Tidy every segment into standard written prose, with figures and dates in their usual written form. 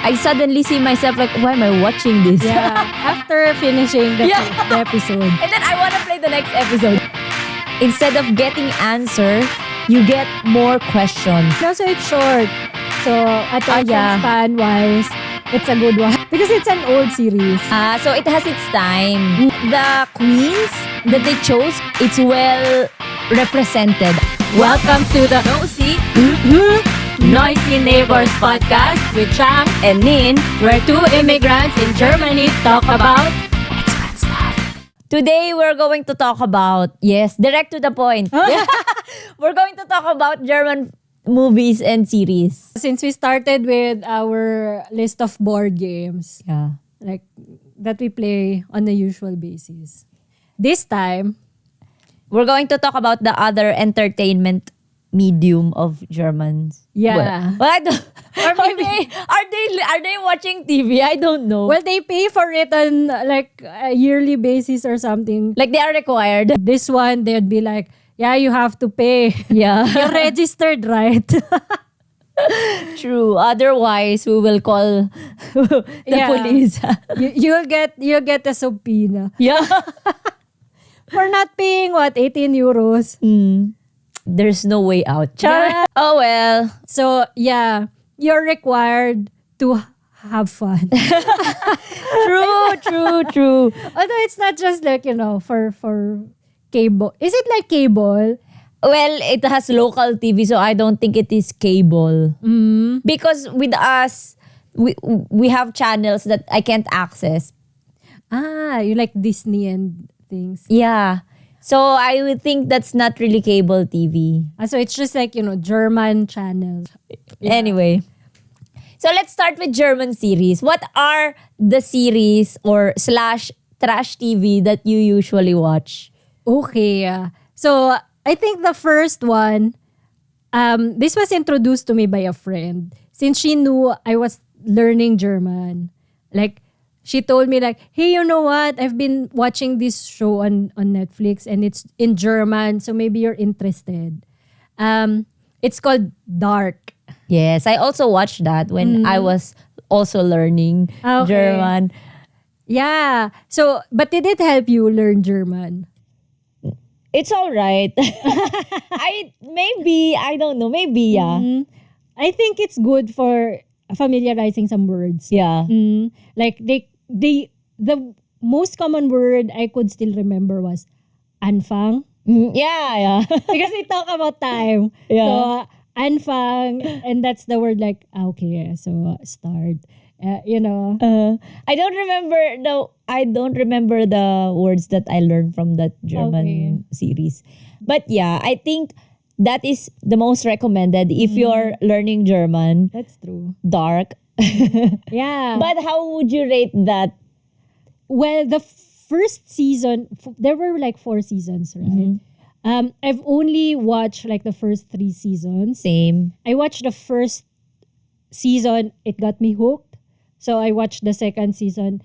I suddenly see myself like, why am I watching this? Yeah, after finishing the episode. And then I want to play the next episode. Instead of getting answer, you get more questions. Also, it's short. So, attention yeah. span-wise, it's a good one. Because it's an old series. So it has its time. The queens that they chose, it's well represented. Welcome to the Nosy Noisy Neighbors podcast with Chang and Nin, where two immigrants in Germany talk about expat stuff. Today we're going to talk about, direct to the point. We're going to talk about German movies and series. Since we started with our list of board games, like that we play on a usual basis. This time, we're going to talk about the other entertainment medium of Germans. Yeah. Well, I don't, or maybe are they watching TV? I don't know. Well, they pay for it on like a yearly basis or something. Like they are required. This one, they'd be like, yeah, you have to pay. Yeah. You're registered, right? True. Otherwise, we will call the police. You'll get a subpoena. Yeah. For not paying, 18 euros? There's no way out. Yeah. Oh well. So, yeah, you're required to have fun. True. Although it's not just like, for cable. Is it like cable? Well, it has local TV, so I don't think it is cable. Because with us, we have channels that I can't access. You like Disney and things. Yeah. So I would think that's not really cable TV. So it's just like, German channels. Yeah. Anyway. So let's start with German series. What are the series or / trash TV that you usually watch? Okay. So I think the first one, this was introduced to me by a friend. Since she knew I was learning German. Like, she told me like, hey, you know what? I've been watching this show on Netflix and it's in German. So maybe you're interested. It's called Dark. Yes, I also watched that when I was also learning German. Yeah. So, but did it help you learn German? It's all right. I don't know. Maybe, yeah. I think it's good for familiarizing some words. Yeah. Like the most common word I could still remember was Anfang. Yeah. Because they talk about time. Yeah. So, Anfang, and that's the word like, so start. I don't remember the words that I learned from that German series. But yeah, I think that is the most recommended if you're learning German. That's true. Dark. Yeah. But how would you rate that? Well, the first season, there were like 4 seasons, right? I've only watched like the first 3 seasons. Same. I watched the first season, it got me hooked. So I watched the second season.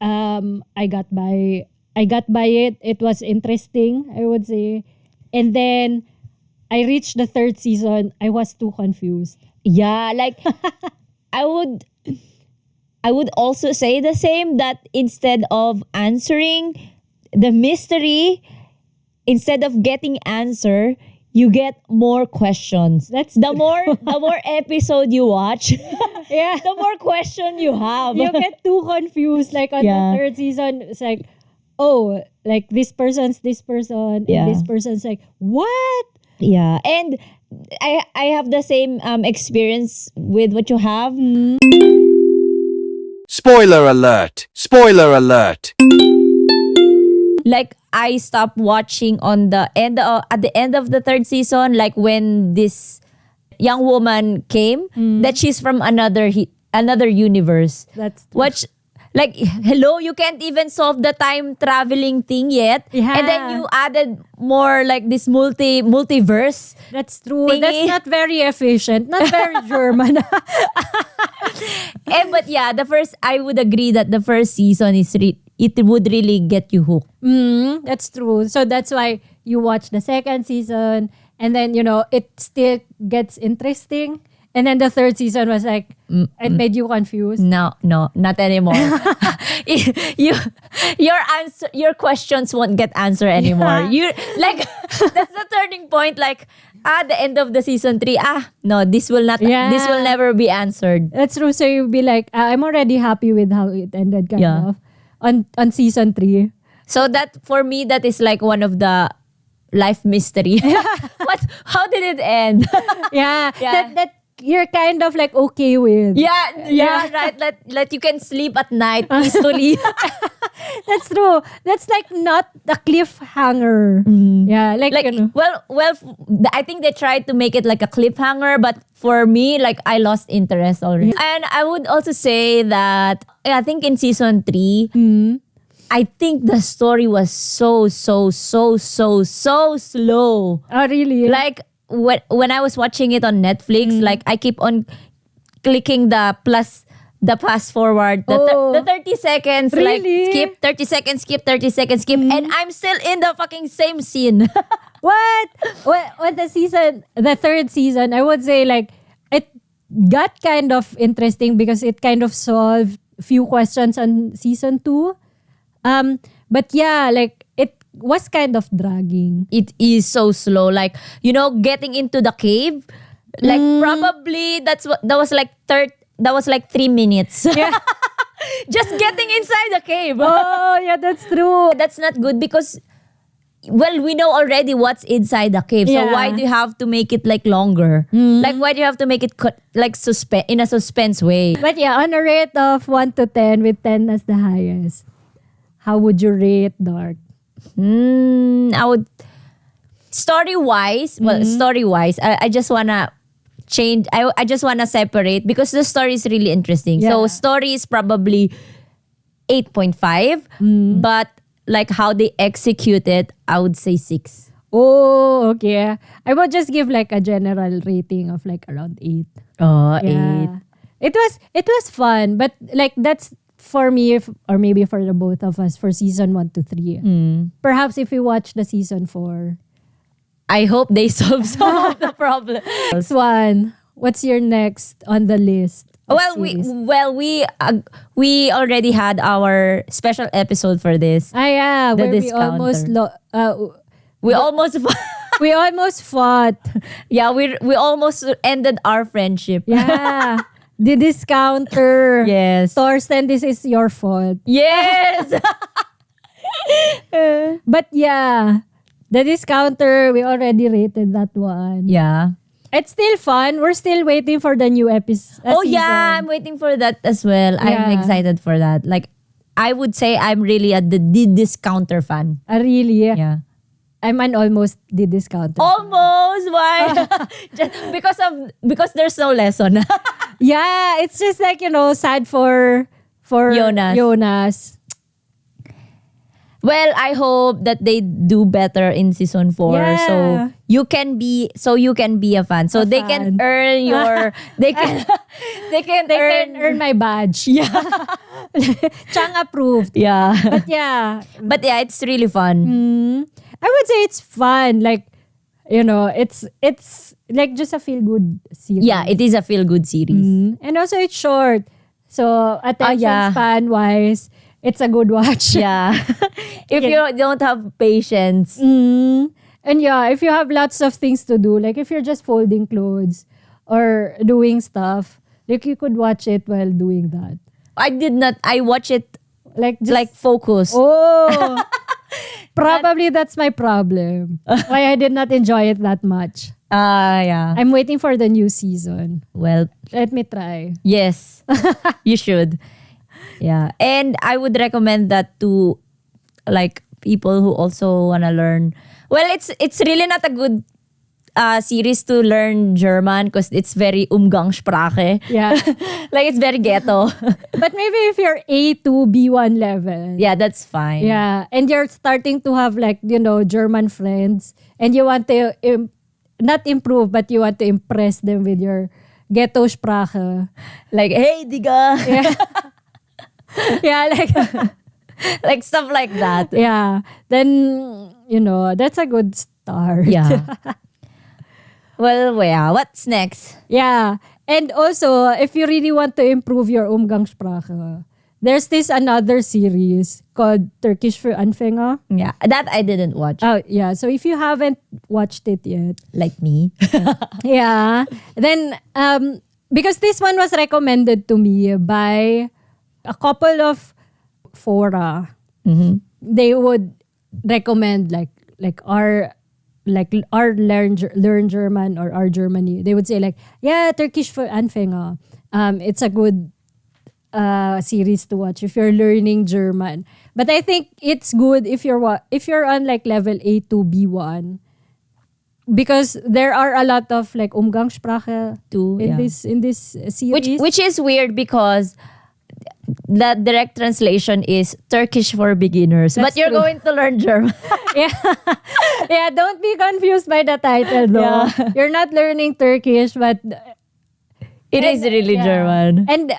I got by it. It was interesting, I would say. And then I reached the 3rd season. I was too confused. Yeah, like I would also say the same, that instead of answering the mystery, instead of getting answer, you get more questions. That's the more episode you watch, yeah, the more question you have. You get too confused. Like on the 3rd season, it's like, like this person's this person, and this person's like, what? Yeah, and I have the same experience with what you have. Spoiler alert! Spoiler alert! Like I stopped watching on the end at the end of the 3rd season, like when this young woman came, that she's from another universe. That's which, like, hello, you can't even solve the time traveling thing yet, and then you added more like this multiverse. That's true. Thingy. That's not very efficient, not very German. But yeah, I would agree that the first season it would really get you hooked. That's true. So that's why you watch the second season, and then it still gets interesting. And then the third season was like, it made you confused. No, not anymore. Your questions won't get answered anymore. Yeah. You like that's the turning point. Like the end of the season 3. No, this will not. Yeah. This will never be answered. That's true. So you'll be like, I'm already happy with how it ended, kind Yeah. of, on season 3. So that for me, that is like one of the life mystery. What? How did it end? Yeah, Yeah. that you're kind of like okay with. Yeah, right. Let you can sleep at night peacefully. That's true. That's like not a cliffhanger. Yeah, like, Like, you know. I think they tried to make it like a cliffhanger, but for me, like I lost interest already. And I would also say that I think in season 3, I think the story was so slow. Oh, really? Like when I was watching it on Netflix, like I keep on clicking the fast forward, the 30 seconds, Really? like skip 30 seconds, skip 30 seconds, skip, and I'm still in the fucking same scene. What? What the third season, I would say like it got kind of interesting because it kind of solved few questions on season 2. But yeah, like it was kind of dragging. It is so slow, like getting into the cave, like probably that was like 3 minutes. Yeah. Just getting inside the cave. Oh, yeah, that's true. That's not good because we know already what's inside the cave. So Yeah. why do you have to make it like longer? Like why do you have to make it like in a suspense way? But yeah, on a rate of 1 to 10, with 10 as the highest, how would you rate Dark? I would story-wise, I just wanna change. I just wanna separate because the story is really interesting. Yeah. So story is probably 8.5, but like how they execute it, I would say 6. Oh, okay. I would just give like a general rating of like around 8. Oh, Yeah. It was fun, but like that's for me, or maybe for the both of us, for season 1 to 3. Perhaps if we watch the season 4. I hope they solve some of the problems. Next one. What's your next on the list? of series? We already had our special episode for this. Yeah, The where we discounter. We almost we almost fought. yeah, we almost ended our friendship. Yeah. The discounter. Yes. Thorsten, this is your fault. Yes. But yeah, the discounter, we already rated that one. Yeah. It's still fun. We're still waiting for the new episode. Oh yeah, I'm waiting for that as well. I'm Yeah. excited for that. Like I would say I'm really a the discounter fan. Really? Yeah. I'm an almost the discounter. Almost. Why? Just because there's no lesson. Yeah, it's just like, sad for Jonas. Well, I hope that they do better in season 4. Yeah. So you can be a fan. So A they fan. can earn your they can They can earn my badge. Yeah. Chang approved. Yeah. But yeah, But yeah, it's really fun. I would say it's fun. Like, it's like just a feel good series. Yeah, it is a feel good series. And also it's short. So attention yeah. span wise, it's a good watch. Yeah. If you don't have patience. And yeah, if you have lots of things to do, like if you're just folding clothes or doing stuff, like you could watch it while doing that. I watch it Like just, like focus. oh, probably that's my problem. Why I did not enjoy it that much. Yeah. I'm waiting for the new season. Well, Let me try. yes. You should. Yeah. And I would recommend that to like people who also want to learn. Well, it's really not a good series to learn German because it's very Umgangssprache. Yeah. Like it's very ghetto. But maybe if you're A2, B1 level. Yeah, that's fine. Yeah. And you're starting to have like, German friends. And you want to not improve, but you want to impress them with your ghetto Sprache. Like, hey, Diga. Yeah, like, Like stuff like that. yeah. Then, that's a good start. Yeah. Well, yeah. What's next? Yeah. And also, if you really want to improve your Umgangssprache, there's this another series called Turkish für Anfänger. Yeah, that I didn't watch. Oh, yeah. So if you haven't watched it yet, Like me. yeah, then because this one was recommended to me by a couple of fora. They would recommend like our learn German or our Germany. They would say like, yeah, Turkish for Anfänger. It's a good series to watch if you're learning German. But I think it's good if you're on like level A2 B1, because there are a lot of like Umgangssprache Too, in yeah. this series. Which is weird because the direct translation is Turkish for beginners. That's but you're true. going to learn German. yeah, don't be confused by the title though. Yeah. You're not learning Turkish, but It is really yeah. German. And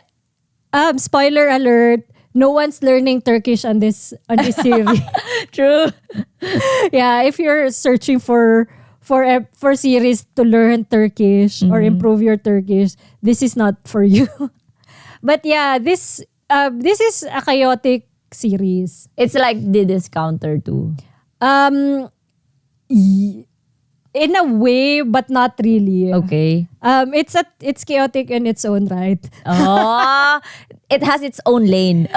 spoiler alert, no one's learning Turkish on this series. True. Yeah, if you're searching for series to learn Turkish or improve your Turkish, this is not for you. But yeah, this is a chaotic series. It's like the discounter too. In a way, but not really. Okay. It's chaotic in its own right. Oh, it has its own lane.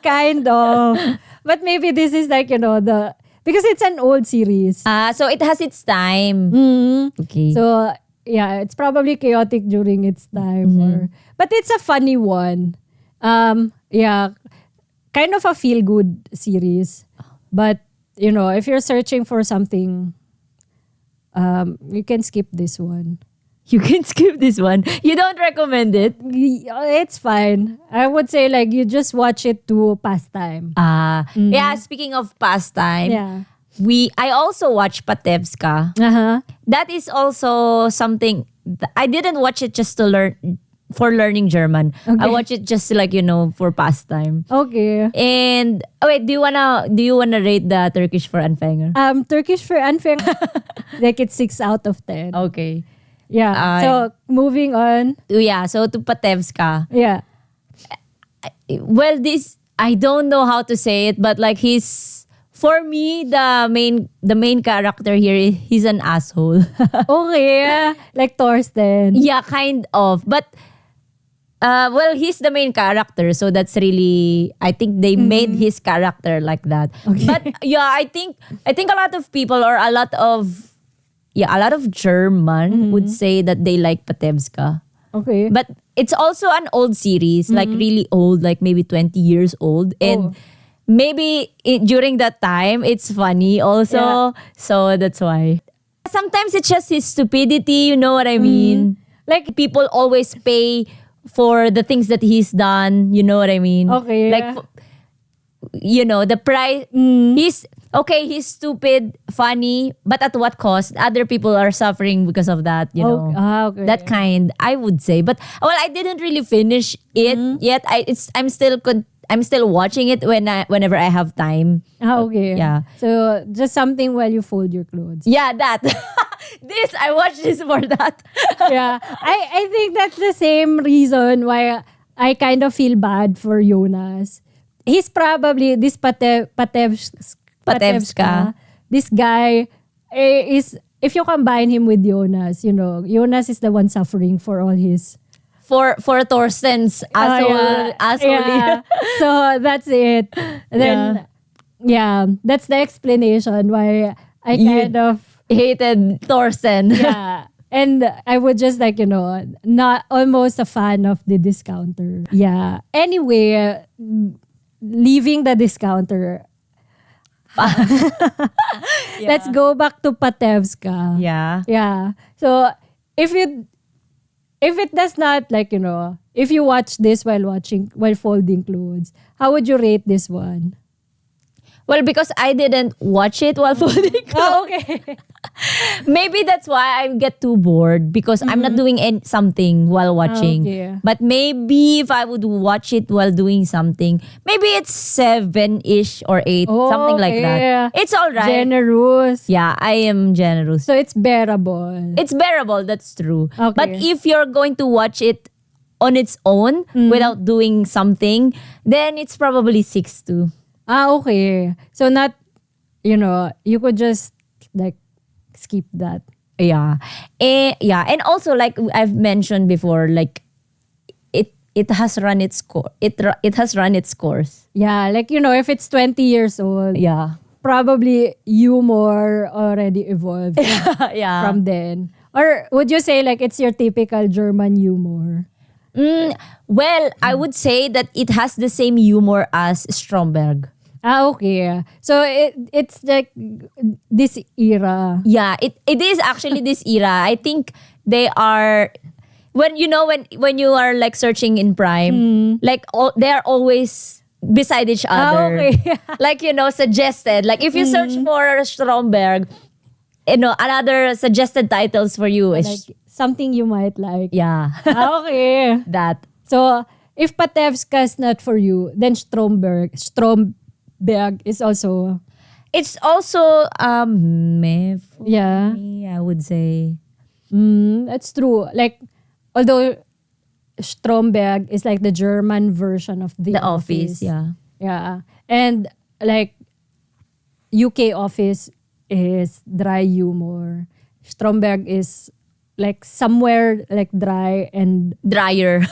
Kind of. But maybe this is like, because it's an old series. So it has its time. Okay. So, yeah, it's probably chaotic during its time. But it's a funny one. Yeah, kind of a feel-good series. But, if you're searching for something, you can skip this one. You can skip this one. You don't recommend it? It's fine. I would say like you just watch it to pass time. Yeah, speaking of pastime, Yeah. I also watch Patevska. Uh-huh. That is also something I didn't watch it just to learn for learning German. Okay. I watch it just like for pastime. Okay. And wait, do you wanna rate the Turkish for Anfänger? Turkish for Anfänger, like it's 6 out of 10. Okay. Yeah. So moving on. Yeah, so to Patevska. Yeah. Well, this I don't know how to say it, but like for me the main character here, he's an asshole. Okay. Like Thorsten. Yeah, kind of. But well, he's the main character, so that's really I think they made his character like that. Okay. But yeah, I think a lot of people or a lot of German would say that they like Patevska. Okay. But it's also an old series, like really old, like maybe 20 years old. And maybe during that time, it's funny also. Yeah. So that's why. Sometimes it's just his stupidity, you know what I mean? Like people always pay for the things that he's done, you know what I mean? Okay. Like, the price, he's stupid, funny, but at what cost? Other people are suffering because of that, you know. Okay. That kind, I would say. But well, I didn't really finish it yet. I'm still watching it whenever I have time. Okay. Yeah. So just something while you fold your clothes. Yeah, that. I watched this for that. Yeah. I think that's the same reason why I kind of feel bad for Jonas. He's probably this Patevska. This guy is, if you combine him with Jonas, Jonas is the one suffering for all his For Thorsten's asshole. Yeah. So that's it. Then that's the explanation why I kind of hated Thorsten. yeah. And I would just not almost a fan of the discounter. Yeah. Anyway, leaving the discounter. Let's go back to Patevska. Yeah. Yeah. So if it does not if you watch this while folding clothes, how would you rate this one? Well, because I didn't watch it while folding clothes. Oh, okay. Maybe that's why I get too bored because I'm not doing something while watching. Okay. But maybe if I would watch it while doing something, maybe it's 7-ish or 8, something like Okay. that. It's all right. Generous. Yeah, I am generous. So it's bearable. It's bearable, that's true. Okay. But if you're going to watch it on its own without doing something, then it's probably 6 too. Okay. So not, you could just like skip that. Yeah. Yeah. And also, like I've mentioned before, like it has run its it has run its course. Yeah, like, if it's 20 years old, Yeah. probably humor already evolved Yeah. from then. Or would you say like it's your typical German humor? Well, I would say that it has the same humor as Stromberg. Okay. So it's like this era. Yeah, it is actually this era. I think they are when you are like searching in Prime, like they are always beside each other. Okay. Like suggested. Like if you search for Stromberg, another suggested titles for you is Like something you might like. yeah. Okay. That. So if Patevska is not for you, then Stromberg is also, It's also meh for yeah. me, I would say. That's true. Like, although Stromberg is like the German version of The Office, yeah. Yeah. And like UK Office is dry humor. Stromberg is like somewhere like dry and Dryer.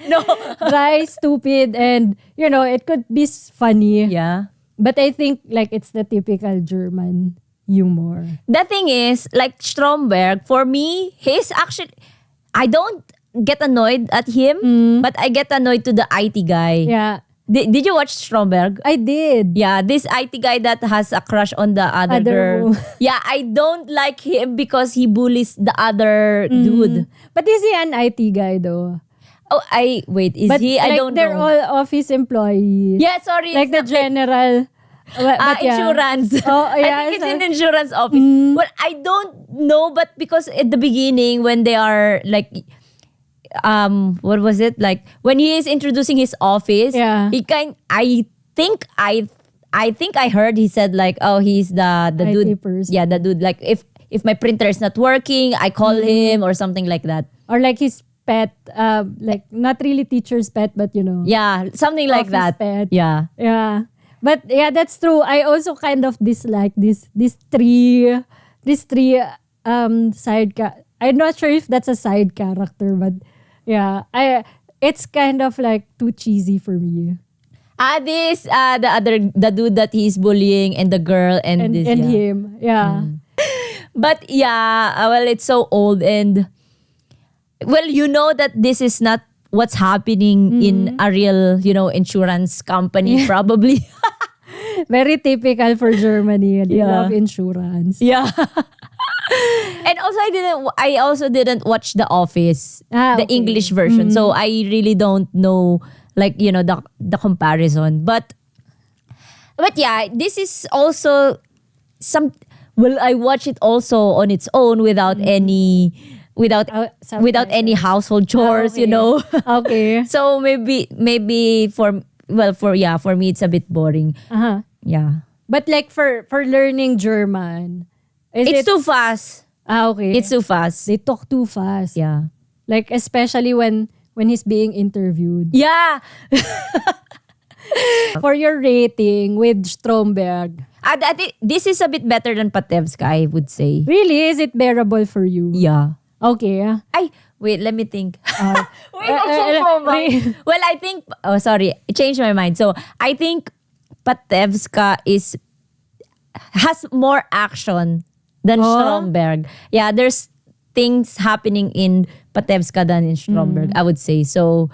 No. dry, stupid, and it could be funny. Yeah. But I think like it's the typical German humor. The thing is, like Stromberg, for me, he's actually, I don't get annoyed at him, but I get annoyed to the IT guy. Yeah. Did you watch Stromberg? I did. Yeah, this IT guy that has a crush on the other girl. woman. Yeah, I don't like him because he bullies the other dude. But is he an IT guy though? Oh, wait, is But he? I like, don't they're know. all office employees. Yeah, sorry. Like the it's general. But yeah. Insurance. Oh, I yeah, think it's so- in insurance office. Well, I don't know, but because at the beginning when they are like, what was it like when he is introducing his office? Yeah. I think I heard he said like, oh, he's the IT dude. person. Yeah, the dude. Like if my printer is not working, I call him or something like that. Or like his pet, like not really teacher's pet, but Yeah, something like Office that. pet. Yeah. Yeah. But yeah, that's true. I also kind of dislike these three side I'm not sure if that's a side character, but yeah, it's kind of like too cheesy for me. The dude that he's bullying and the girl and this, And yeah. him. Yeah. But yeah, well, it's so old and well, that this is not what's happening in a real, insurance company probably. Very typical for Germany. They Yeah. love insurance. Yeah. And also I also didn't watch The Office, the Okay. English version. So I really don't know like, the comparison. But yeah, this is also I watch it also on its own without any without any household chores, Okay. So maybe for me it's a bit boring. Uh-huh. Yeah. But like for learning German, It's too fast. okay. It's too fast. They talk too fast. Yeah. Like especially when he's being interviewed. Yeah. For your rating with Stromberg, I think this is a bit better than Patevska, I would say. really, is it bearable for you? Yeah. Okay. Wait, let me think. Wait, re- well, I think, sorry, I changed my mind. So, I think Patevska has more action than Stromberg. Yeah, there's things happening in Patevska than in Stromberg, I would say. So,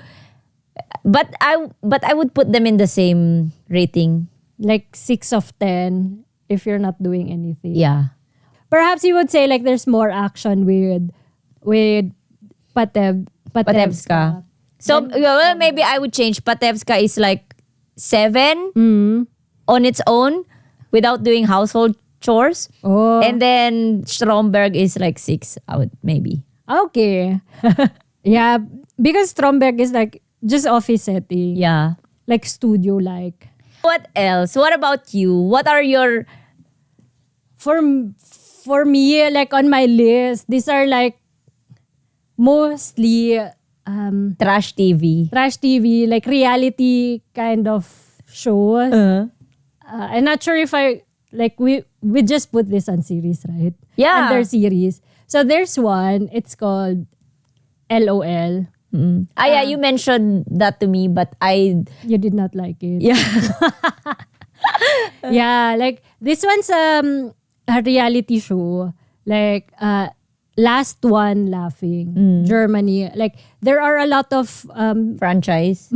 but I would put them in the same rating. Like 6 of 10 if you're not doing anything. Yeah. Perhaps you would say like there's more action with Patevska. So, well, maybe I would change. Patevska is like 7 on its own without doing household chores. Oh. And then Stromberg is like 6 out, maybe. Okay. Yeah, because Stromberg is like just office setting. Yeah. Like studio like. What else? What about you? What are your... For me, like on my list, these are like mostly trash TV? trash TV, like reality kind of shows. I'm not sure if we just put this on series, right? Yeah. Under series. So there's one, it's called LOL. Yeah, you mentioned that to me, but You did not like it. yeah. Yeah, like this one's a reality show. Like Last One Laughing, Germany. Like there are a lot of Franchise.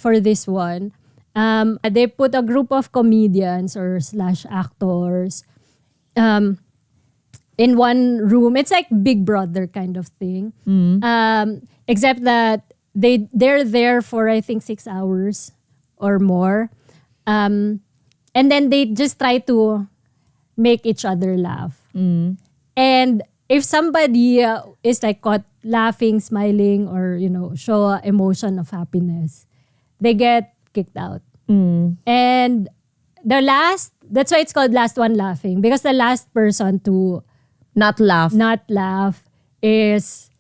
for this one. They put a group of comedians or slash actors in one room. It's like Big Brother kind of thing. Except that they're there for I think 6 hours or more. And then they just try to make each other laugh. And if somebody is like caught laughing, smiling, or show emotion of happiness, they get kicked out. And that's why it's called Last One Laughing, because the last person to Not laugh. not laugh is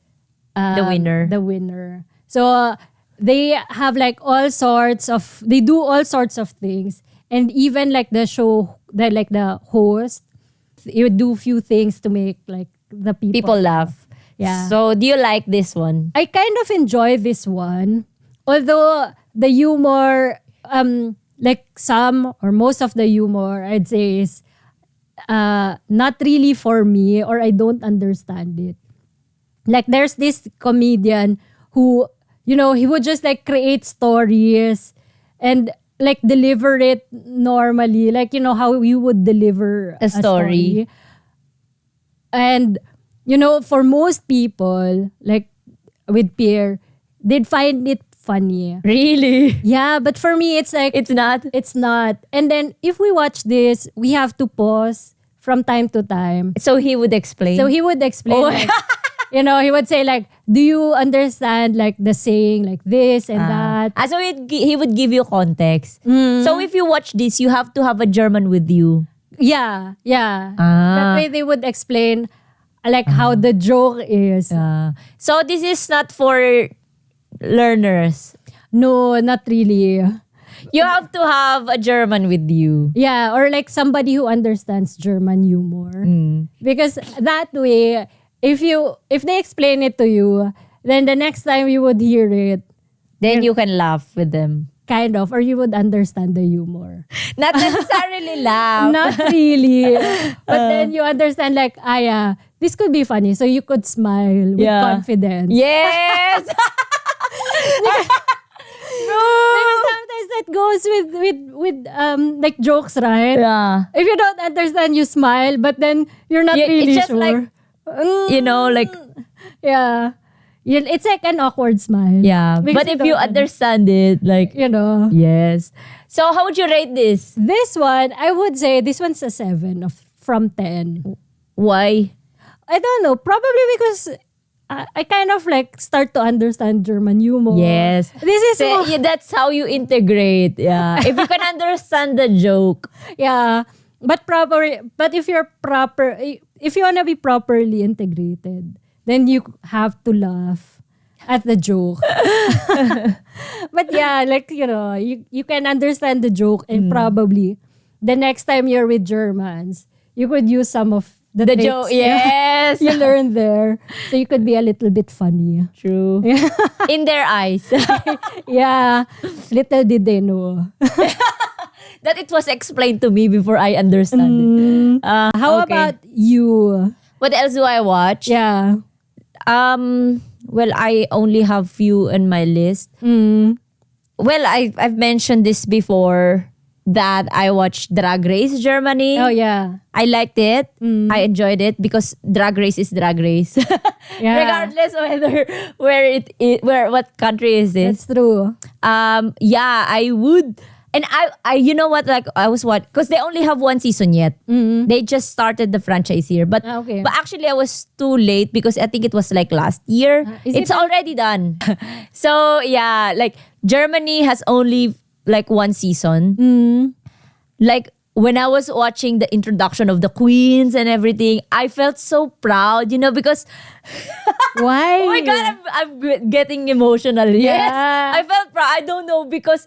the winner. The winner. So they have like they do all sorts of things, and even like the show, the host, he would do few things to make like the People laugh. Yeah. So do you like this one? I kind of enjoy this one, although the humor, like some or most of the humor, I'd say is not really for me, or I don't understand it. Like there's this comedian who, he would just like create stories and like deliver it normally, like how you would deliver A story. And for most people, like with Pierre, they'd find it funny. Really? Yeah, but for me it's like It's not? it's not. And then if we watch this, we have to pause from time to time. So he would explain? So he would explain, Oh. like, he would say like, do you understand like the saying like this and that? So he would give you context. So if you watch this, you have to have a German with you. Yeah. That Ah. way they would explain like how the joke is. So this is not for learners. No, not really. You have to have a German with you. Yeah, or like somebody who understands German humor. Because that way, if they explain it to you, then the next time you would hear it, Then you can laugh with them. kind of, or you would understand the humor. Not necessarily laugh. Not really. But then you understand like, yeah, this could be funny. So you could smile with confidence. Yes! Because sometimes that goes with like jokes, right? Yeah. If you don't understand, you smile, but then you're not really it's just sure. like, like, Yeah. It's like an awkward smile. yeah. Because But if you understand it, like, yes. So how would you rate this? This one, I would say this one's a 7 from 10. Why? I don't know. Probably because I kind of like start to understand German humor. Yes. This is more, That's how you integrate. Yeah. If you can understand the joke. yeah. But if you want to be properly integrated, then you have to laugh at the joke. But yeah, like, you can understand the joke, and probably the next time you're with Germans, you could use some of the tricks joke. Yes. you learned there. So you could be a little bit funny. True. In their eyes. Yeah. Little did they know. That it was explained to me before I understand it. How Okay. about you? What else do I watch? Yeah. Well, I only have few in my list. Well, I've mentioned this before that I watched Drag Race Germany. Oh, yeah. I liked it. I enjoyed it because Drag Race is Drag Race. Yeah. Regardless where what country is this. That's true. Yeah, I would And I, you know what? Like I was what? Because they only have one season yet. They just started the franchise here, but Okay. but actually I was too late because I think it was like last year. Is It's it already done. So yeah, like Germany has only like one season. Like when I was watching the introduction of the queens and everything, I felt so proud, because Why? oh my god, I'm getting emotional. Yes, Yeah. I felt proud. I don't know because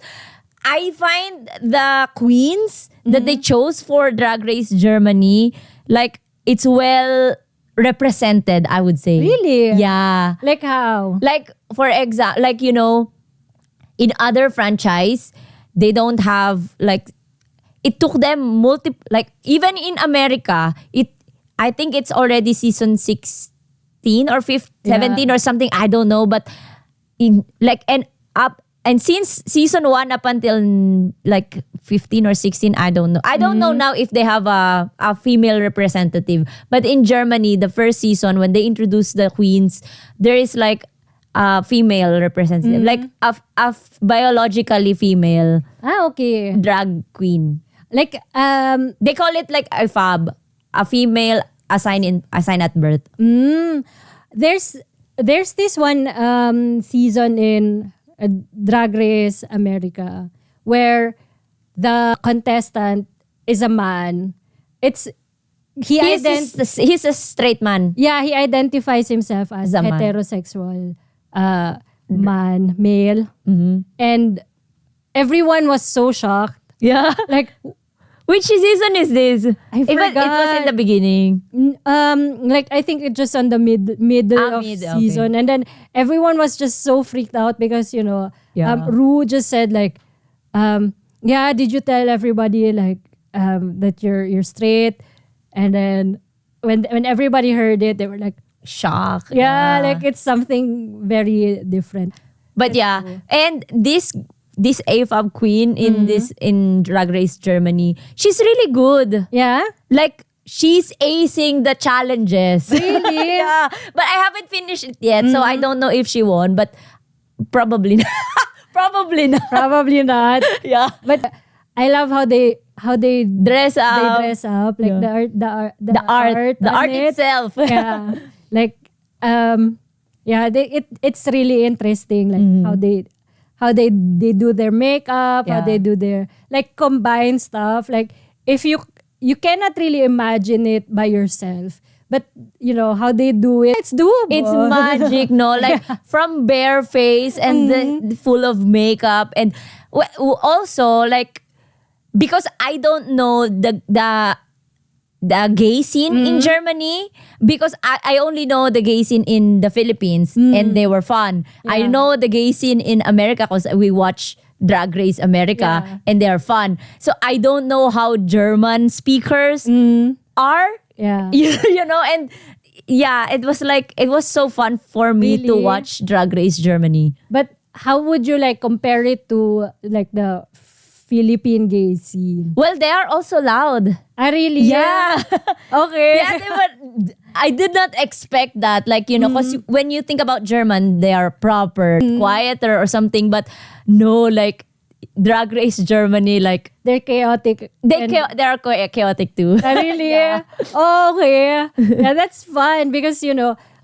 I find the queens that they chose for Drag Race Germany, like it's well represented, I would say. Really? Yeah. Like how? Like for example, like in other franchise, they don't have like it took them like even in America, I think it's already season 16 or 15, 17 or something, I don't know, but in like and since season 1 up until like 15 or 16, I don't know. I don't know now if they have a female representative. But in Germany, the first season when they introduced the queens, there is like a female representative, like a biologically female Okay. drag queen. Like They call it like a fab, a female assigned at birth. there's this one season in Drag Race America where the contestant is a man. He's a straight man. He identifies himself as As a man. heterosexual man, male. And everyone was so shocked. Yeah. Like Which season is this? I It was forgot. in the beginning. like I think it just on the middle of okay. season, and then everyone was just so freaked out because Yeah. Ru just said like, yeah, did you tell everybody like that you're straight? And then when everybody heard it, they were like, Shock. yeah, like it's something very different. But yeah, and this AFAB queen in Drag Race Germany, she's really good. Yeah, Like she's acing the challenges. really. Yeah, but I haven't finished it yet, so I don't know if she won. But probably not. Probably not. Probably not. Yeah, But I love how they dress up. dress up like yeah. the art on it. itself. Yeah, like it's really interesting like how they do their makeup, how Yeah. they do their like combined stuff. Like if you cannot really imagine it by yourself, but how they do it, it's doable. It's magic, no? Like from bare face and full of makeup, and also like because I don't know the gay scene in Germany, because I only know the gay scene in the Philippines and they were fun. I know the gay scene in America because we watch Drag Race America and they are fun. So I don't know how German speakers are. Yeah. And yeah, it was so fun for me to Really? watch Drag Race Germany. But how would you like compare it to like the Philippine gay scene? Well, they are also loud. Really? Yeah. Okay. Yeah, I did not expect that. Like, because when you think about German, they are proper, quieter or something. But no, like, Drag Race Germany, like, They're chaotic. they are chaotic too. Really? Okay. Yeah, that's fun because,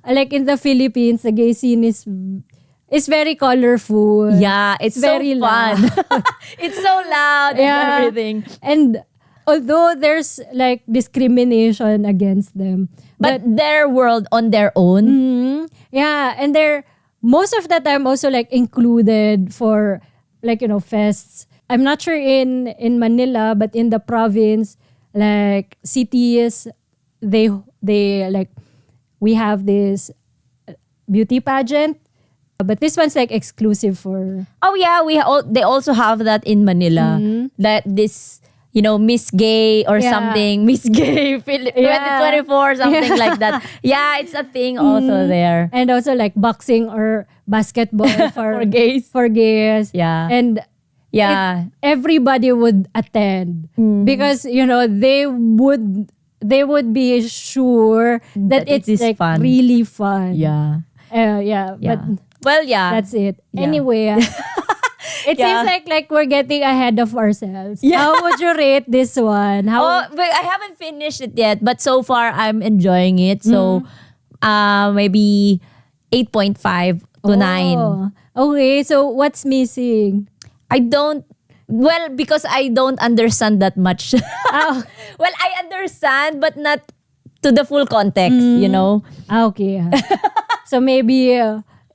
like in the Philippines, the gay scene is very colorful. Yeah, it's very so fun. It's so loud Yeah. and everything. And although there's like discrimination against them, But their world on their own. yeah, and they're most of the time also like included for like fests. I'm not sure in Manila, but in the province, like cities, they like we have this beauty pageant, but this one's like exclusive for Oh yeah, they also have that in Manila. That this, Miss Gay or Yeah. something, Miss Gay 2024, something like that. Yeah, it's a thing also there. and also like boxing or basketball for For gays. For gays. Yeah. And Yeah. everybody would attend because they would be sure that That it it's is like fun. really fun. Yeah. Yeah, Yeah. but Well, yeah. that's it. Yeah. Anyway, It seems like we're getting ahead of ourselves. Yeah. How would you rate this one? But I haven't finished it yet, but so far I'm enjoying it. So maybe 8.5 to 9. Oh, okay, so what's missing? Because I don't understand that much. Oh. Well, I understand, but not to the full context, you know? Okay. So maybe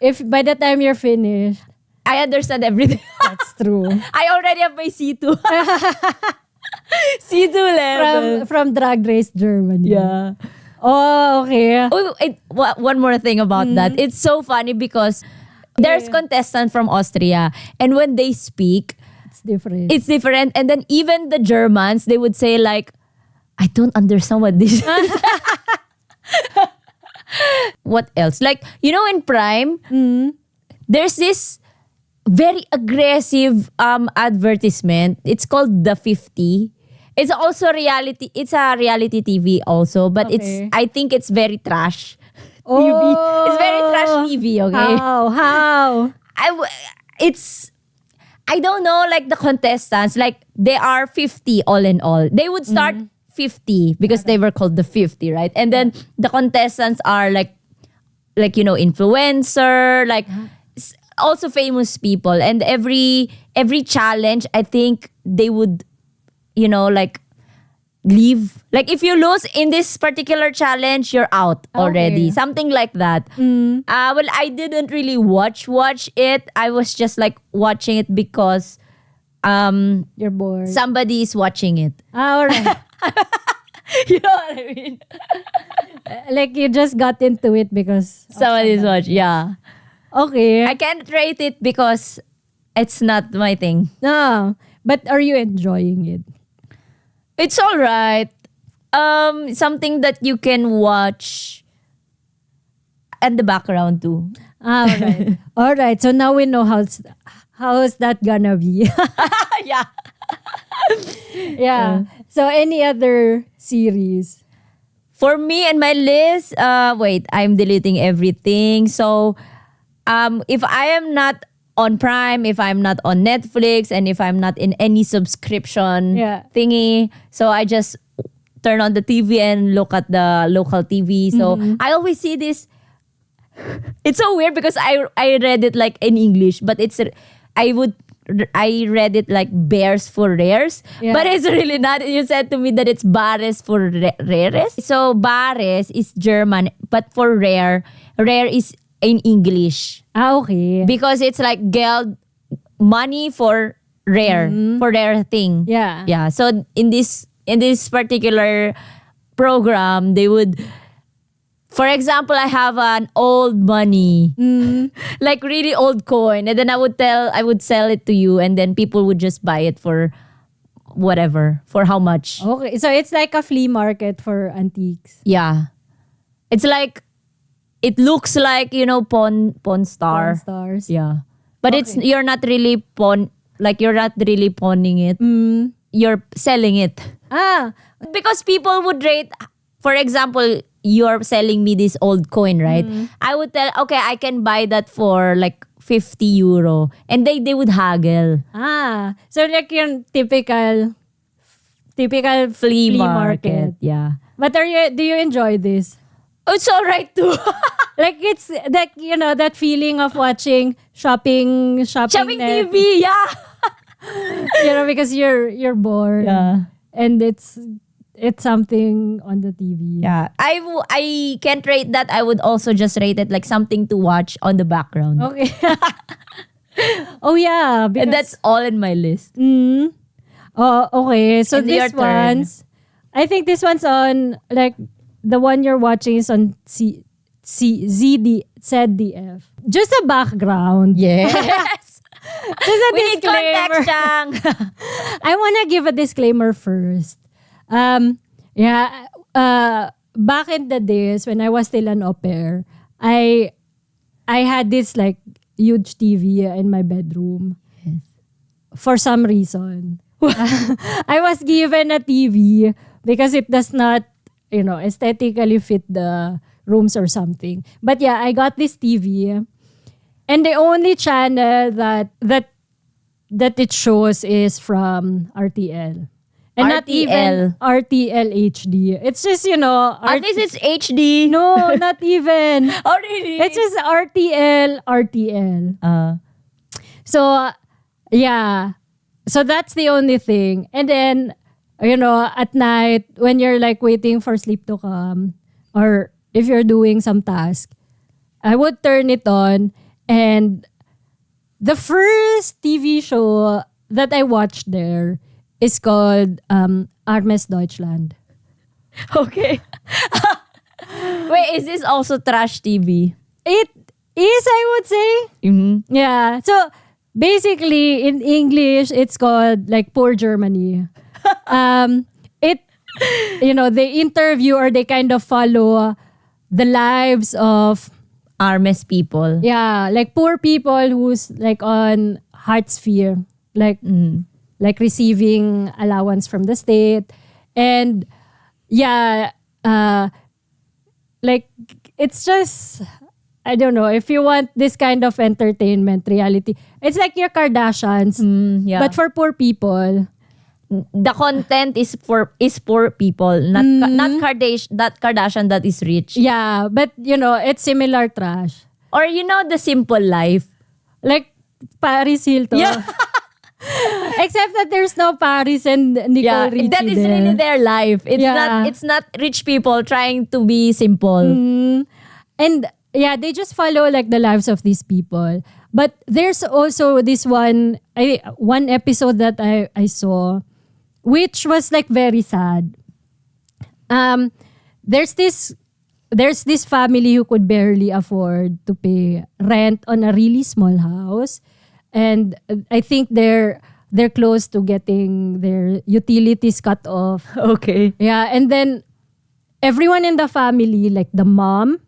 if by the time you're finished, I understand everything. that's true. I already have my C2. C2 level. From Drag Race Germany. Yeah. Oh, okay. One more thing about that. It's so funny because there's contestant from Austria, and when they speak, It's different. And then even the Germans, they would say like, I don't understand what this is. What else? Like, you know, in Prime, there's this very aggressive advertisement. It's called The 50. It's also reality. It's a reality TV also, but Okay. I think it's very trash TV. It's very trash TV, okay? How? I don't know, like the contestants, like they are 50 all in all. They would start 50 because they were called the 50, right? And then the contestants are like you know, influencer, like also famous people. And every challenge, I think they would, you know, like leave. Like if you lose in this particular challenge, you're out already. Okay. Something like that. Well, I didn't really watch it. I was just like watching it because You're bored. somebody is watching it. All right. You know what I mean? Like you just got into it because Somebody is watching. Yeah. okay. I can't rate it because it's not my thing. No, but are you enjoying it? It's all right. Something that you can watch at the background too. All right. All right. So now we know how's that gonna be. Yeah. Yeah. So any other series? For me and my list, wait, I'm deleting everything. So, if I am not on Prime, if I'm not on Netflix, and if I'm not in any subscription thingy, so I just turn on the TV and look at the local TV. So I always see this. It's so weird because I read it like in English, but I read it like bears for rares, but it's really not. You said to me that it's bares for rares. So bares is German, but for rare is in English. Okay. Because it's like Geld, money for rare, for rare thing. Yeah. Yeah. So in this particular program, they would, for example, I have an old money, like really old coin, and then I would sell it to you, and then people would just buy it for whatever, for how much. Okay. So it's like a flea market for antiques. Yeah. It's like, it looks like, you know, Pawn Star. Pawn stars. Yeah. But you're not really you're not really pawning it. You're selling it. Because people would rate, for example, you're selling me this old coin, right? I would tell, okay, I can buy that for like 50 euro. And they would haggle. So like your typical Flea market. Yeah. But do you enjoy this? It's all right too. Like it's that, you know, that feeling of watching shopping net, TV, yeah. you know, because you're bored. Yeah. And it's something on the TV. Yeah. I can't rate that. I would also just rate it like something to watch on the background. Okay. Oh yeah, And that's all in my list. Oh, okay. So And your this turn. one's, I think this one's on, like, the one you're watching is on ZDF. Just a background. Yes. Just a We need disclaimer. context, Chang. I want to give a disclaimer first. Back in the days when I was still an au pair, I had this like huge TV in my bedroom. Yes. For some reason. I was given a TV because it does not, you know, aesthetically fit the rooms or something. But yeah, I got this TV. And the only channel that that it shows is from RTL. And not even RTL HD. It's just, At least it's HD. No, not even. Oh, really? It's just RTL. So, yeah. So that's the only thing. And then, at night, when you're like waiting for sleep to come, or if you're doing some task, I would turn it on. And the first TV show that I watched there is called Armes Deutschland. Okay. Wait, is this also trash TV? It is, I would say. Mm-hmm. Yeah. So basically, in English, it's called like Poor Germany. They interview or they kind of follow the lives of Armes people. Yeah, like poor people who's like on heart sphere, like receiving allowance from the state, and like it's just, I don't know, if you want this kind of entertainment reality, it's like your Kardashians, but for poor people. The content is poor people, not Kardashian that is rich. Yeah, but it's similar trash. Or the simple life. Like Paris Hilton. Yeah. Except that there's no Paris and Nicole Richie that is there. really their life. It's not rich people trying to be simple. And they just follow like the lives of these people. But there's also this one episode that I saw, which was like very sad. There's this family who could barely afford to pay rent on a really small house, and I think they're close to getting their utilities cut off. Okay. Yeah, and then everyone in the family, like the mom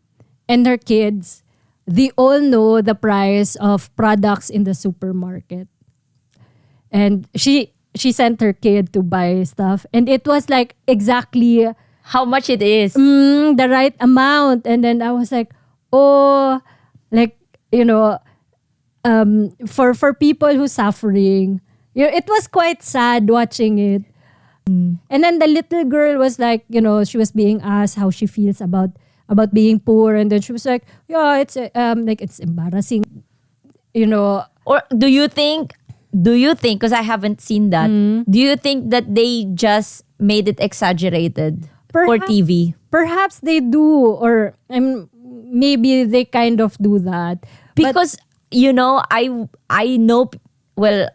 and her kids, they all know the price of products in the supermarket. And she sent her kid to buy stuff, and it was like exactly how much it is. The right amount. And then I was like, oh, like, for people who suffering, it was quite sad watching it. And then the little girl was like, she was being asked how she feels about being poor, and then she was like, yeah, it's like it's embarrassing, Or do you think, because I haven't seen that, do you think that they just made it exaggerated for TV? Perhaps they do, or maybe they kind of do that. Because, I know, well,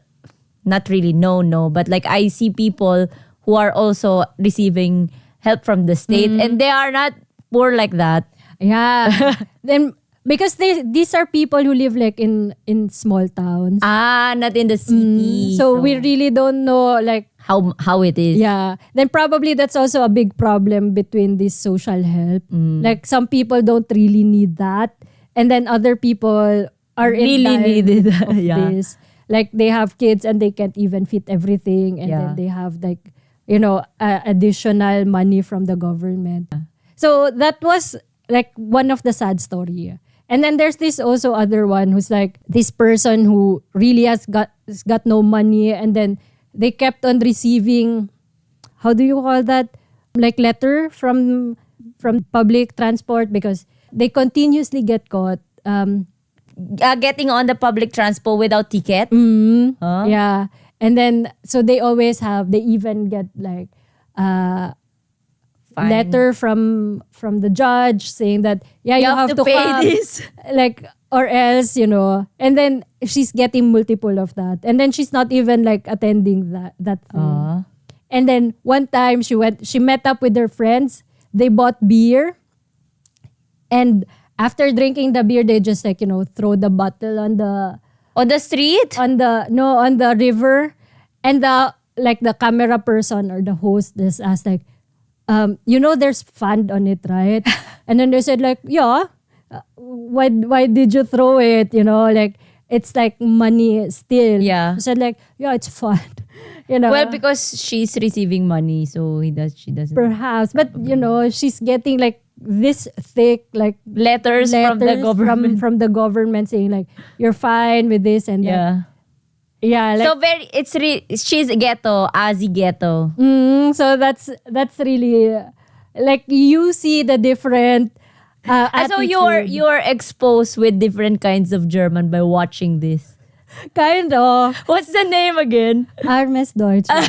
not really no, but like I see people who are also receiving help from the state, and they are not poor like that. Yeah. Then because these are people who live like in small towns. Not in the city. So we really don't know like how it is. Yeah. Then probably that's also a big problem between this social help. Like some people don't really need that, and then other people are really in needed of this. Like they have kids and they can't even fit everything, and then they have like additional money from the government. So that was like one of the sad story. And then there's this also other one who's like this person who really has got no money, and then they kept on receiving, how do you call that, like letter from public transport, because they continuously get caught getting on the public transport without ticket. Huh? Yeah. And then so they even get like letter from the judge saying that you have to pay come, this, like, or else and then she's getting multiple of that, and then she's not even like attending that thing. And then one time she met up with her friends, they bought beer, and after drinking the beer they just like throw the bottle on the street, on the river, and the camera person or the host just asked like, there's fund on it, right? And then they said like, yeah, why did you throw it? Like it's like money still. Yeah. She said like, yeah, it's fun. Well, because she's receiving money, so she doesn't. Perhaps, but she's getting like this thick like letters from the government. from the government saying like, you're fine with this and that. Yeah, like So she's ghetto, Azzy ghetto. so that's really like you see the different So attitude. you're exposed with different kinds of German by watching this. Kind of What's the name again? Armes Deutschland.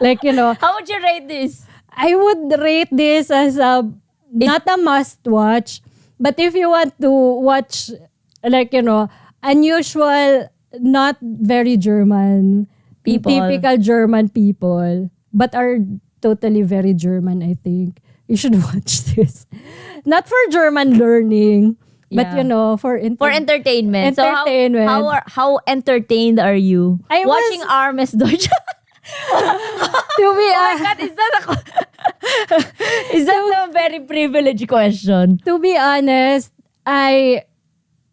Like, How would you rate this? I would rate this as not a must watch, but if you want to watch like, unusual, not very German, People. typical German people, but are totally very German, I think. You should watch this. Not for German learning, but Yeah. for For entertainment. Entertainment. So how entertained are you I watching was- Armes Deutsch? to be God, is that a very privileged question? to be honest, I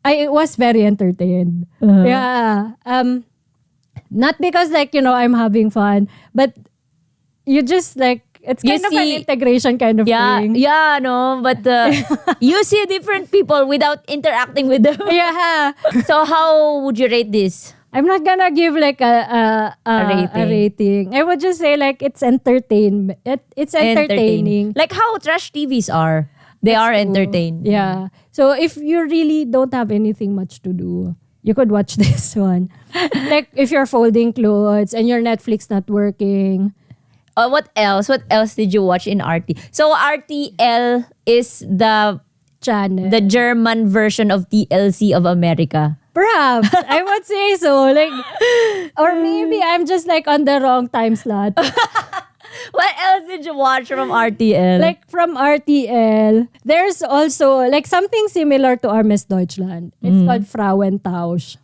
was very entertained. Yeah. Not because like, I'm having fun, but you just like it's You kind of an see- integration kind of Yeah, thing. yeah, no, but you see different people without interacting with them. Yeah. So how would you rate this? I'm not gonna give like a rating. rating. I would just say like it's entertainment. It's entertaining. Like how trash TVs are. They are entertained. Yeah. So if you really don't have anything much to do, you could watch this one. Like if you're folding clothes and your Netflix not working. What else? What else did you watch in RT? So RTL is the Channel. German version of TLC of America. Perhaps. I would say so. Like, or maybe I'm just like on the wrong time slot. What else did you watch from RTL? Like from RTL, there's also like something similar to Armes Deutschland. It's called Frauen Tausch.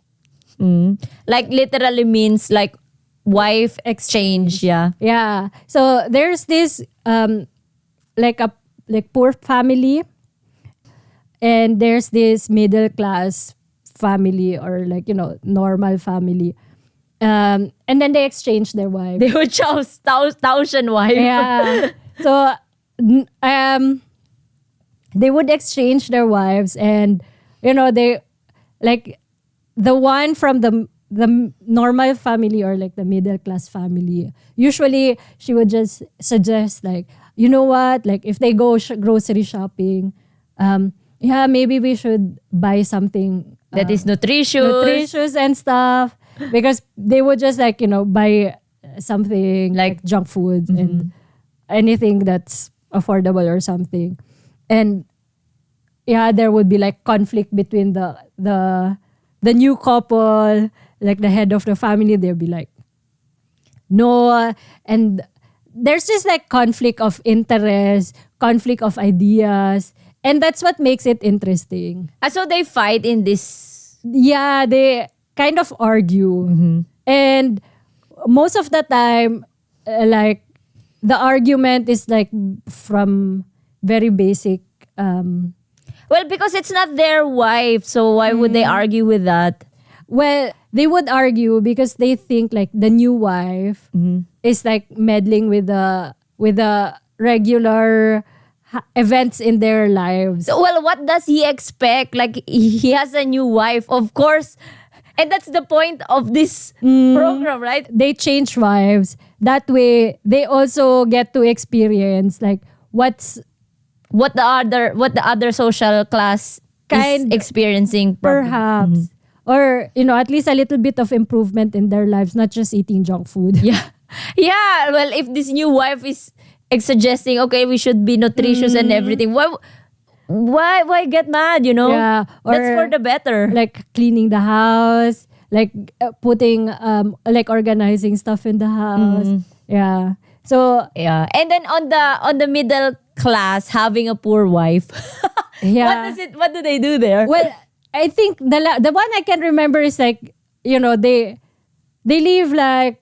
Like literally means like wife exchange. Yeah. Yeah. So there's this like poor family, and there's this middle class family, or like normal family. And then they exchange their wives. They would choose Tausch and wife. Yeah. So they would exchange their wives, and they like the one from the normal family, or like the middle class family. Usually she would just suggest like, you know what, like if they go grocery shopping, yeah, maybe we should buy something That is nutritious. nutritious and stuff, because they would just like buy something like junk food and anything that's affordable or something. And yeah, there would be like conflict between the new couple, like the head of the family. They'll be like, no, and there's just like conflict of interest, conflict of ideas, and that's what makes it interesting. So they fight in this. Yeah, they kind of argue. And most of the time, like, the argument is like from very basic. Well, because it's not their wife, so why would they argue with that? Well, they would argue because they think like the new wife is like meddling with the regular events in their lives. So, well, what does he expect? Like, he has a new wife, of course. And that's the point of this program, right? They change wives. That way, they also get to experience like what What the other social class is experiencing. perhaps, or at least a little bit of improvement in their lives, not just eating junk food. Yeah. Yeah. Well, if this new wife is suggesting, okay, we should be nutritious and everything, why get mad, Yeah, That's or for the better. like cleaning the house, like putting like organizing stuff in the house. Yeah. So Yeah. And then on the middle class having a poor wife. yeah. What do they do there? Well, I think the one I can remember is like, they live like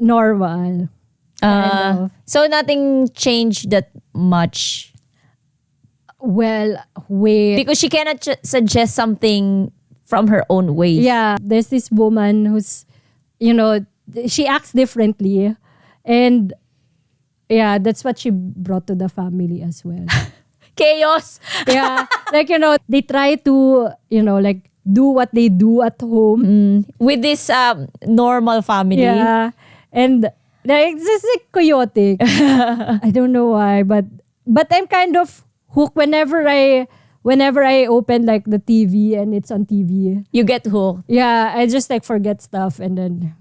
normal. kind of. So nothing changed that much. Well, wait. Because she cannot suggest something from her own ways. Yeah, there's this woman who's, she acts differently. And yeah, that's what she brought to the family as well. Chaos. Yeah, like, they try to, like do what they do at home. With this normal family. Yeah. And like, it's just like chaotic. I don't know why, but I'm kind of hooked whenever I open like the TV and it's on TV. You get hooked. Yeah, I just like forget stuff and then,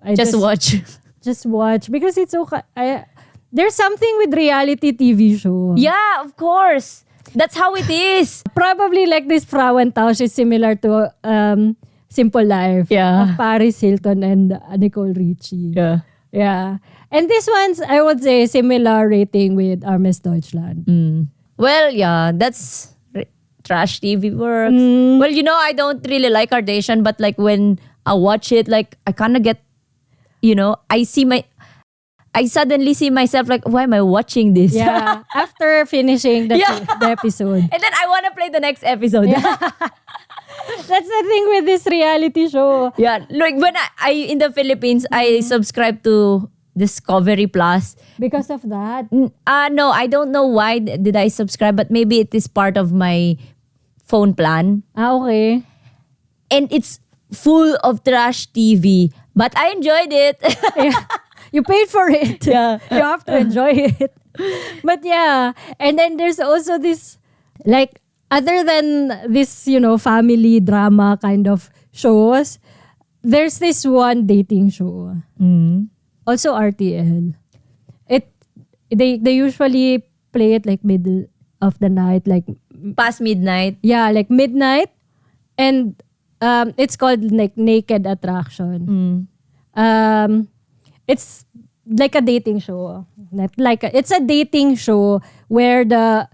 I Just watch. just watch because it's okay. There's something with reality TV show. Yeah, of course. That's how it is. Probably like this Frauen Tausch is similar to Simple Life Yeah. of Paris Hilton and Nicole Richie. Yeah. Yeah. And this one's, I would say, similar rating with Armes Deutschland. Well, yeah, that's trash TV works. Well, I don't really like Kardashian, but like when I watch it, like I kind of get, I suddenly see myself like, why am I watching this? Yeah. After finishing the episode. And then I want to play the next episode. That's the thing with this reality show. Yeah. Like when I in the Philippines, I subscribe to Discovery Plus. Because of that. No, I don't know why did I subscribe, but maybe it is part of my phone plan. Okay. And it's full of trash TV. But I enjoyed it. Yeah. You paid for it. Yeah. You have to enjoy it. But yeah. And then there's also this, like, other than this, family drama kind of shows, there's this one dating show. Also RTL. They usually play it like middle of the night, like Past midnight. yeah, like midnight, and it's called like Naked Attraction. It's like a dating show. It's a dating show where the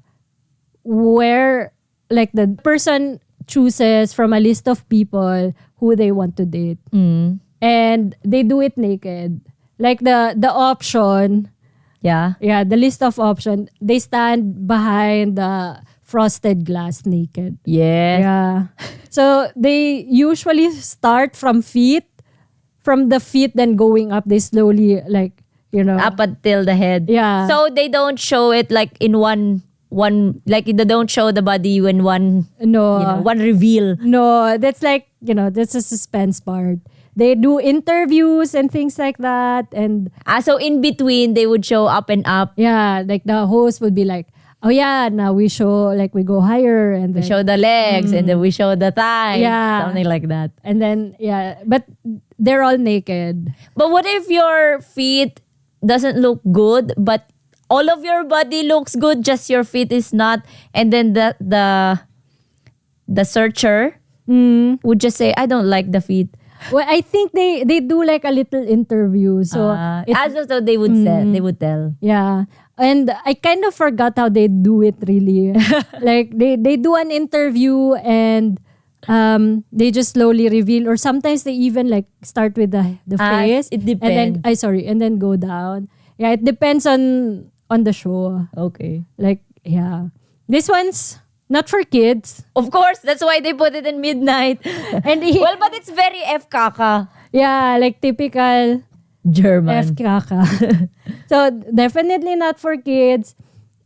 person chooses from a list of people who they want to date, and they do it naked. Like the option, Yeah. the list of option, they stand behind the frosted glass naked. Yes. Yeah. So they usually start from the feet, then going up, they slowly Up until the head. Yeah. So they don't show it like in one like they don't show the body in one one reveal. No, that's like, that's a suspense part. They do interviews and things like that. And So in between they would show up and up. yeah, like the host would be like, oh yeah, now we show, like we go higher and We then, show the legs and then we show the thighs. Yeah. Something like that. and then, but they're all naked. But what if your feet doesn't look good, but all of your body looks good, just your feet is not, and then the searcher would just say, I don't like the feet. Well, I think they do like a little interview. So So they would they would tell. yeah. And I kind of forgot how they do it really. Like they do an interview and they just slowly reveal, or sometimes they even like start with the face. It depends. And then go down. Yeah, it depends on the show. Okay. Like, yeah. This one's not for kids. Of course, that's why they put it in midnight. And Well, but it's very F-kaka. yeah, like typical German. F-kaka. So definitely not for kids.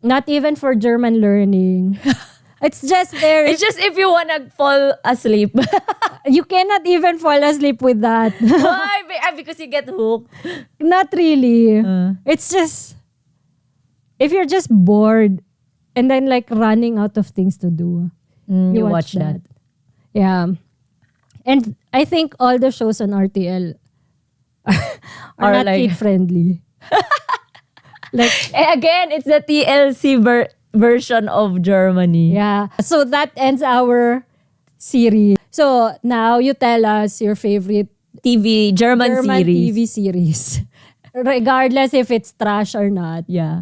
Not even for German learning. It's just there. It's just if you wanna fall asleep. You cannot even fall asleep with that. Why? Because you get hooked. Not really. It's just, if you're just bored and then like running out of things to do, You watch that. Yeah. And I think all the shows on RTL are not like- kid friendly. Like, Again, it's the TLC version of Germany. yeah. So that ends our series. So now you tell us your favorite German series. TV series. Regardless if it's trash or not. Yeah.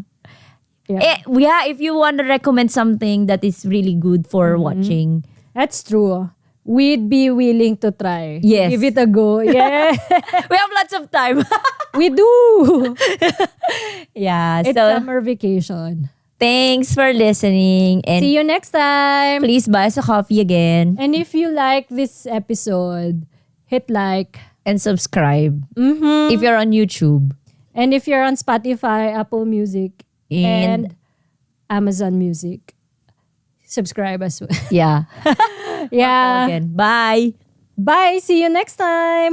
Yeah. Yeah, if you want to recommend something that is really good for watching. That's true. We'd be willing to try. Yes. Give it a go. Yeah. We have lots of time. We do. Yeah. It's So summer vacation. thanks for listening. And See you next time. please buy us a coffee again. And if you like this episode, hit like. And subscribe. If you're on YouTube. And if you're on Spotify, Apple Music, and Amazon Music, subscribe as well. Yeah. Yeah. Again. Bye. Bye. See you next time.